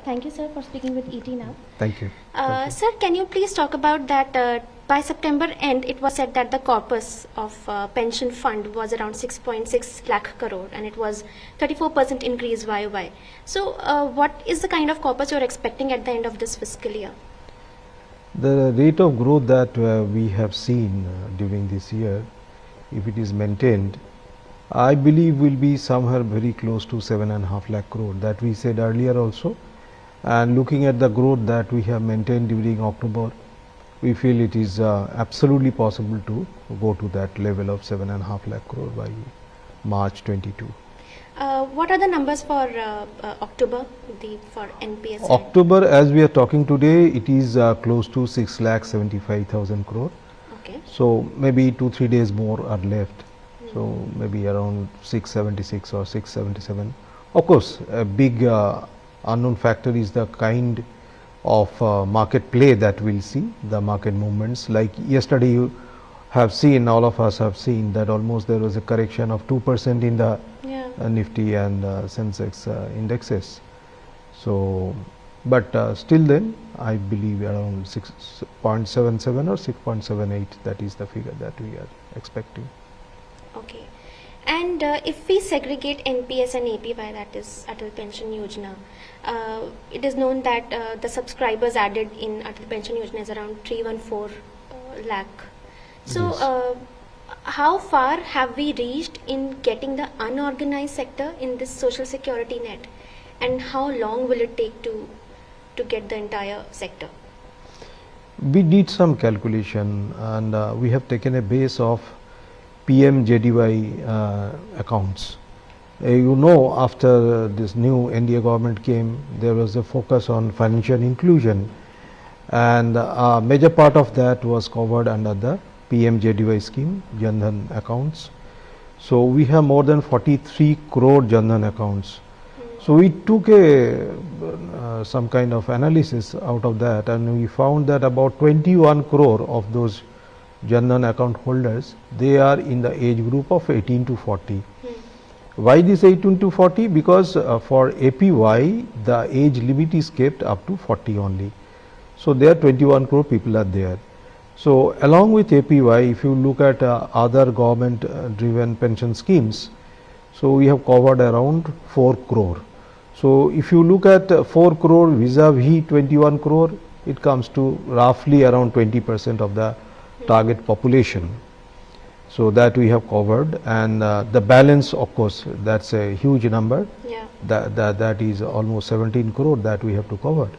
Thank you, sir, for speaking with ET now. Thank you. Thank you. Sir, can you please talk about that by September end, it was said that the corpus of pension fund was around 6.6 lakh crore and it was 34% increase YOY. So what is the kind of corpus you're expecting at the end of this fiscal year? The rate of growth that we have seen during this year, if it is maintained, I believe will be somewhere very close to 7.5 lakh crore that we said earlier also. And looking at the growth that we have maintained during October, we feel it is absolutely possible to go to that level of 7.5 lakh crore by March 22. What are the numbers for October for NPS? October, as we are talking today, it is close to 6,75,000 crore. Okay. So maybe 2-3 days more are left. So maybe around 676 or 677. Of course, a big unknown factor is the kind of market play that we'll see, the market movements. Like yesterday, you have seen, all of us have seen that almost there was a correction of 2% in the Nifty and Sensex indexes. So, but still then, I believe around 6.77 or 6.78, that is the figure that we are expecting. Okay. And if we segregate NPS and APY, that is Atal Pension Yojana, it is known that the subscribers added in Atal Pension Yojana is around 314 lakh. So, yes. How far have we reached in getting the unorganized sector in this social security net, and how long will it take to get the entire sector? We did some calculation and we have taken a base of PMJDY accounts. You know, after this new NDA government came, there was a focus on financial inclusion, and a major part of that was covered under the PMJDY scheme, Jan Dhan accounts. So we have more than 43 crore Jan Dhan accounts. So we took a some kind of analysis out of that, and we found that about 21 crore of those Jan Dhan account holders, they are in the age group of 18 to 40. Why this 18 to 40? Because for APY, the age limit is kept up to 40 only. So there 21 crore people are there. So along with APY, if you look at other government driven pension schemes, so we have covered around 4 crore. So if you look at 4 crore vis-a-vis 21 crore, it comes to roughly around 20% of the target population. So that we have covered, and the balance, of course, that's a huge number. Yeah. That is almost 17 crore that we have to cover,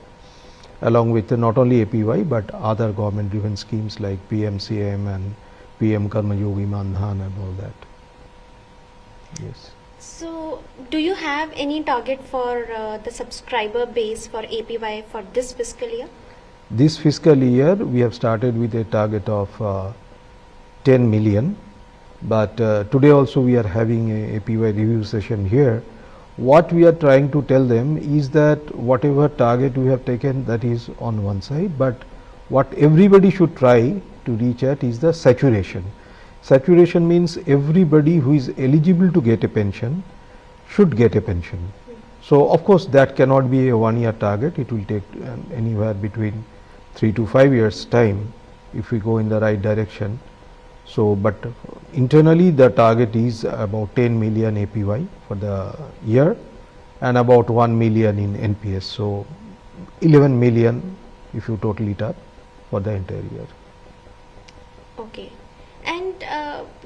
along with not only APY but other government driven schemes like PMCM and PM Karma Yogi Mandhan and all that. Yes. So do you have any target for the subscriber base for APY for this fiscal year? This fiscal year we have started with a target of 10 million, but today also we are having a APY review session here. What we are trying to tell them is that whatever target we have taken, that is on one side, but what everybody should try to reach at is the saturation. Saturation means everybody who is eligible to get a pension should get a pension. So of course that cannot be a 1 year target, it will take anywhere between 3 to 5 years time if we go in the right direction. So, but internally the target is about 10 million APY for the year and about 1 million in NPS. So, 11 million if you total it up for the entire year. Okay. And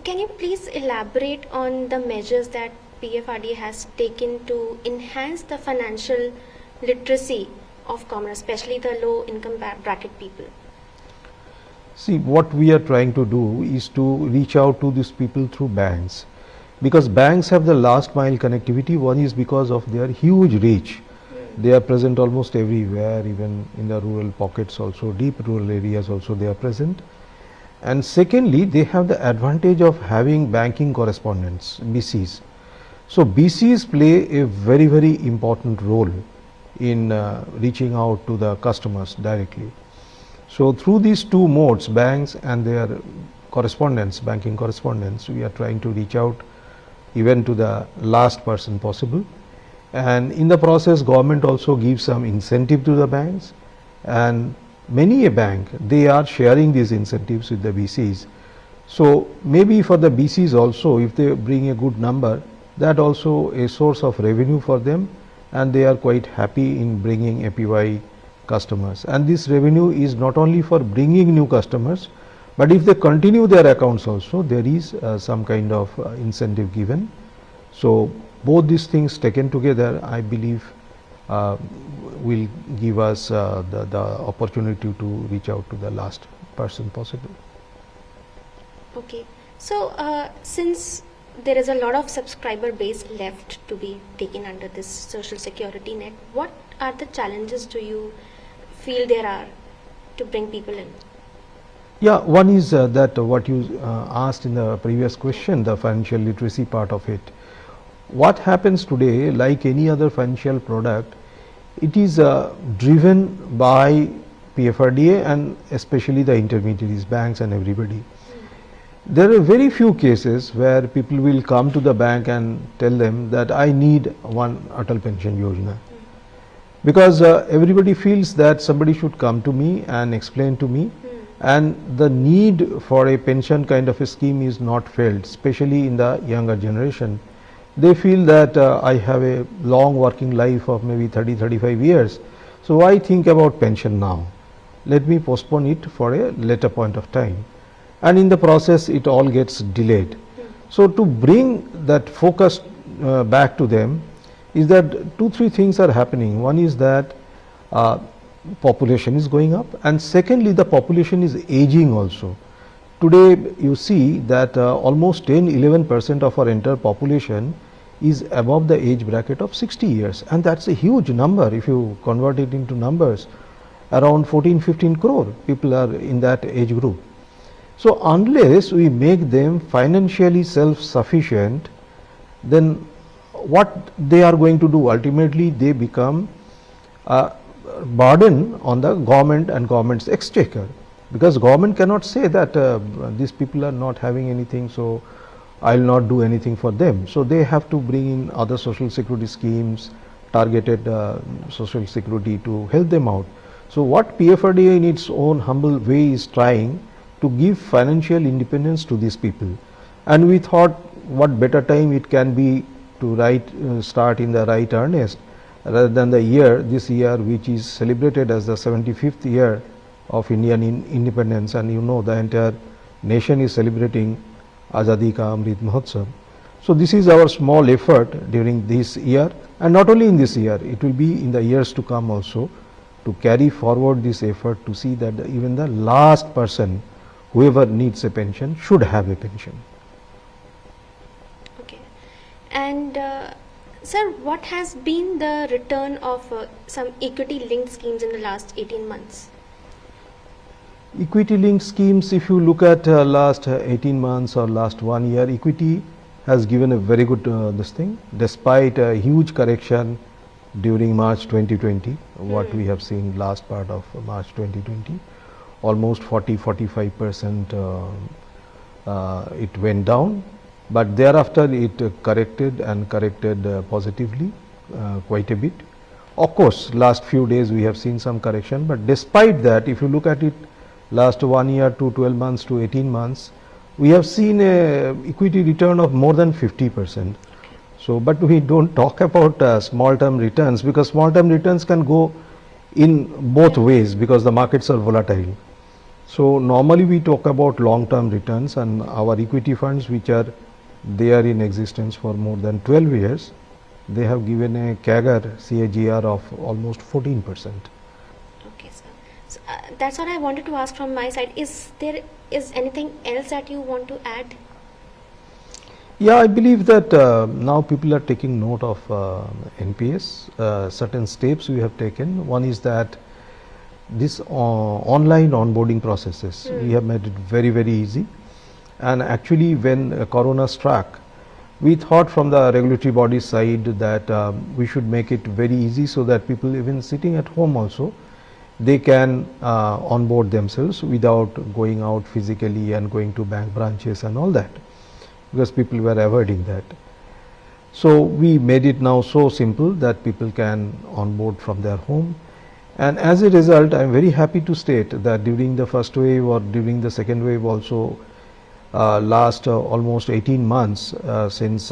can you please elaborate on the measures that PFRDA has taken to enhance the financial literacy of commoners, especially the low income bracket people? See, what we are trying to do is to reach out to these people through banks, because banks have the last mile connectivity. One is because of their huge reach. They are present almost everywhere, even in the rural pockets also, deep rural areas also they are present. And secondly, they have the advantage of having banking correspondents, BCs. So BCs play a very, very important role in reaching out to the customers directly. So through these two modes, banks and their correspondents, banking correspondents, we are trying to reach out even to the last person possible. and in the process government also gives some incentive to the banks, and many a bank they are sharing these incentives with the BCs. So maybe for the BCs also, if they bring a good number, that also a source of revenue for them, and they are quite happy in bringing APY customers. And this revenue is not only for bringing new customers, but if they continue their accounts also, there is some kind of incentive given. So both these things taken together, I believe will give us the opportunity to reach out to the last person possible. Okay, so since there is a lot of subscriber base left to be taken under this social security net, what are the challenges do you feel there are to bring people in? Yeah, one is that what you asked in the previous question, the financial literacy part of it. What happens today, like any other financial product, it is driven by PFRDA and especially the intermediaries, banks and everybody. There are very few cases where people will come to the bank and tell them that I need one Atal Pension Yojana. Because everybody feels that somebody should come to me and explain to me, and the need for a pension kind of a scheme is not felt, especially in the younger generation. They feel that I have a long working life of maybe 30-35 years, so why think about pension now? Let me postpone it for a later point of time. And in the process it all gets delayed. So to bring that focus back to them is that 2-3 things are happening. One is that population is going up, and secondly the population is aging also. Today you see that almost 10-11% of our entire population is above the age bracket of 60 years, and that's a huge number. If you convert it into numbers, around 14-15 crore people are in that age group. So unless we make them financially self-sufficient, then what they are going to do? Ultimately they become a burden on the government and government's exchequer, because government cannot say that these people are not having anything, so I will not do anything for them. So they have to bring in other social security schemes, targeted social security to help them out. So what PFRDA in its own humble way is trying to give financial independence to these people, and we thought what better time it can be to start in the right earnest rather than this year which is celebrated as the 75th year of Indian independence, and you know the entire nation is celebrating Azadi Ka Amrit Mahotsav. So this is our small effort during this year, and not only in this year, it will be in the years to come also, to carry forward this effort to see that even the last person, whoever needs a pension, should have a pension. Okay. And sir, what has been the return of some equity linked schemes in the last 18 months? Equity linked schemes, if you look at last 18 months or last 1 year, equity has given a very good this thing, despite a huge correction during March 2020, what we have seen last part of March 2020, almost 40-45% it went down, but thereafter it corrected and corrected positively quite a bit. Of course, last few days we have seen some correction, but despite that, if you look at it last 1 year to 12 months to 18 months, we have seen a equity return of more than 50%. So, but we don't talk about small term returns, because small term returns can go in both ways because the markets are volatile. So normally we talk about long term returns, and our equity funds which are there in existence for more than 12 years, they have given a CAGR of almost 14%. Okay, sir. So, that's what I wanted to ask from my side. Is there anything else that you want to add? Yeah, I believe that now people are taking note of NPS. Certain steps we have taken. One is that this online onboarding processes, we have made it very, very easy. And actually when Corona struck, we thought from the regulatory body side that we should make it very easy so that people even sitting at home also, they can onboard themselves without going out physically and going to bank branches and all that, because people were avoiding that. So we made it now so simple that people can onboard from their home, and as a result I am very happy to state that during the first wave or during the second wave also, last almost 18 months since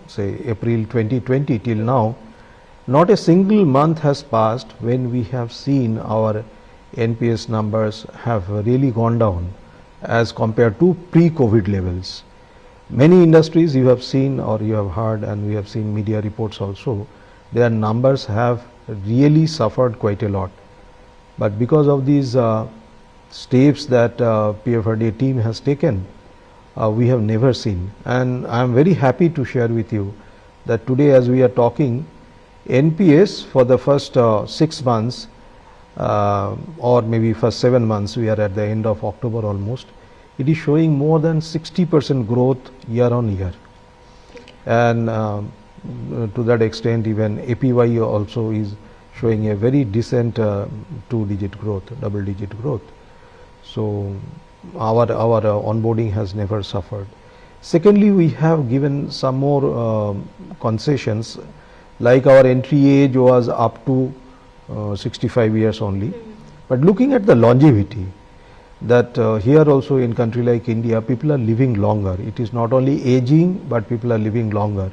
say April 2020 till now, not a single month has passed when we have seen our NPS numbers have really gone down as compared to pre-COVID levels. Many industries you have seen or you have heard, and we have seen media reports also, their numbers have really suffered quite a lot. But because of these steps that PFRDA team has taken, we have never seen. And I am very happy to share with you that today as we are talking, NPS for the first 6 months or maybe first 7 months, we are at the end of October almost, it is showing more than 60% growth year on year. And to that extent even APY also is showing a very decent 2-digit growth, double-digit growth. So our onboarding has never suffered. Secondly, we have given some more concessions, like our entry age was up to 65 years only. But looking at the longevity, that here also in country like India, people are living longer. It is not only aging, but people are living longer.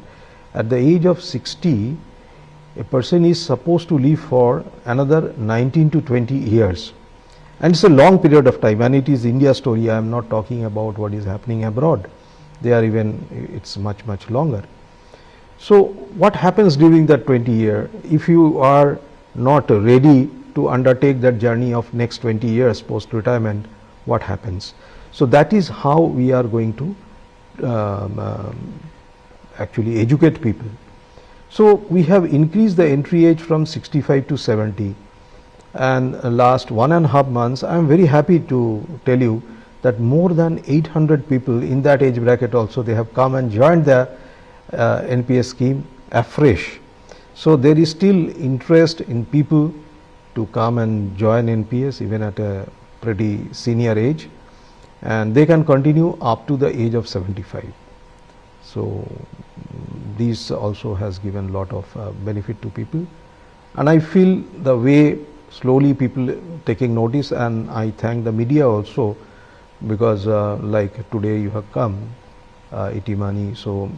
At the age of 60, a person is supposed to live for another 19 to 20 years. And it's a long period of time, and it is India story. I am not talking about what is happening abroad. They are even, it's much longer. So what happens during that 20 year? If you are not ready to undertake that journey of next 20 years post retirement, what happens? So that is how we are going to actually educate people. So we have increased the entry age from 65 to 70, and last 1.5 months I am very happy to tell you that more than 800 people in that age bracket also, they have come and joined the NPS scheme afresh. So there is still interest in people to come and join NPS even at a pretty senior age, and they can continue up to the age of 75. So this also has given lot of benefit to people, and I feel the way slowly people taking notice, and I thank the media also, because like today you have come, Itimani, so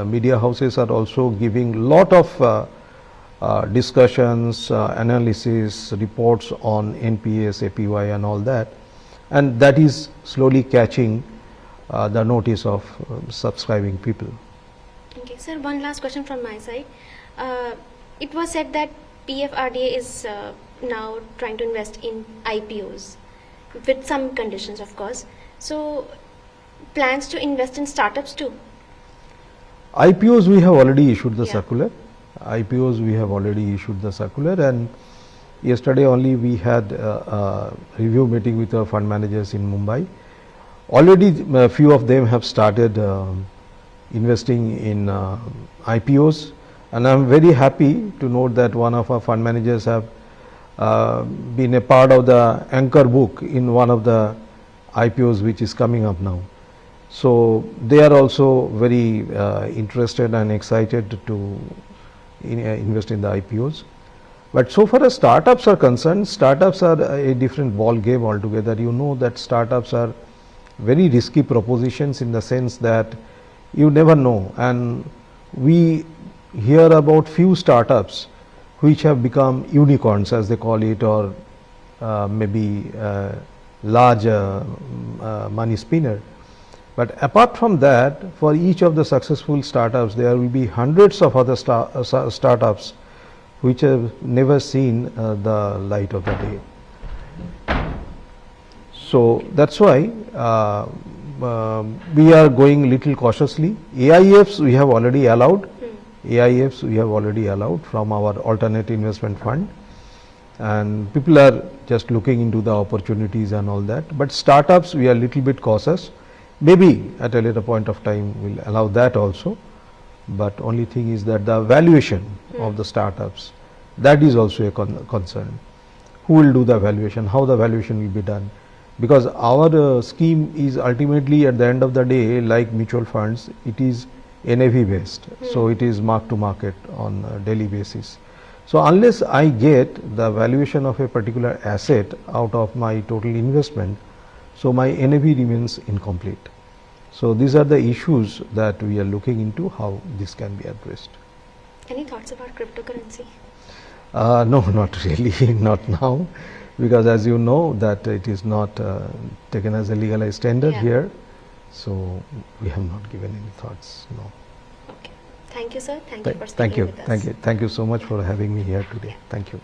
media houses are also giving lot of discussions, analysis, reports on NPS, APY and all that, and that is slowly catching the notice of subscribing people. Okay, sir, one last question from my side. It was said that PFRDA is now trying to invest in IPOs with some conditions, of course. So plans to invest in startups too? IPOs we have already issued the Yeah. circular. IPOs we have already issued the circular, and yesterday only we had a review meeting with our fund managers in Mumbai. Already a few of them have started investing in IPOs, and I am very happy to note that one of our fund managers have been a part of the anchor book in one of the IPOs which is coming up now. So they are also very interested and excited to invest in the IPOs. But so far as startups are concerned, startups are a different ball game altogether. You know that startups are very risky propositions in the sense that you never know, and we hear about few startups which have become unicorns as they call it, or maybe large money spinner. But apart from that, for each of the successful startups, there will be hundreds of other startups which have never seen the light of the day. So that's why we are going little cautiously. AIFs we have already allowed. AIFs we have already allowed from our alternate investment fund, and people are just looking into the opportunities and all that. But startups we are little bit cautious. Maybe at a later point of time we'll allow that also, but only thing is that the valuation of the startups, that is also a concern. Who will do the valuation, how the valuation will be done, because our scheme is ultimately at the end of the day like mutual funds, it is NAV based, so it is mark to market on a daily basis. So unless I get the valuation of a particular asset out of my total investment, so my NAV remains incomplete. So these are the issues that we are looking into, how this can be addressed. Any thoughts about cryptocurrency? No, not really, not now, because as you know that it is not taken as a legalized tender here, so we have not given any thoughts. No. Okay. Thank you, sir. Thank you for speaking with us. Thank you so much for having me here today. Thank you.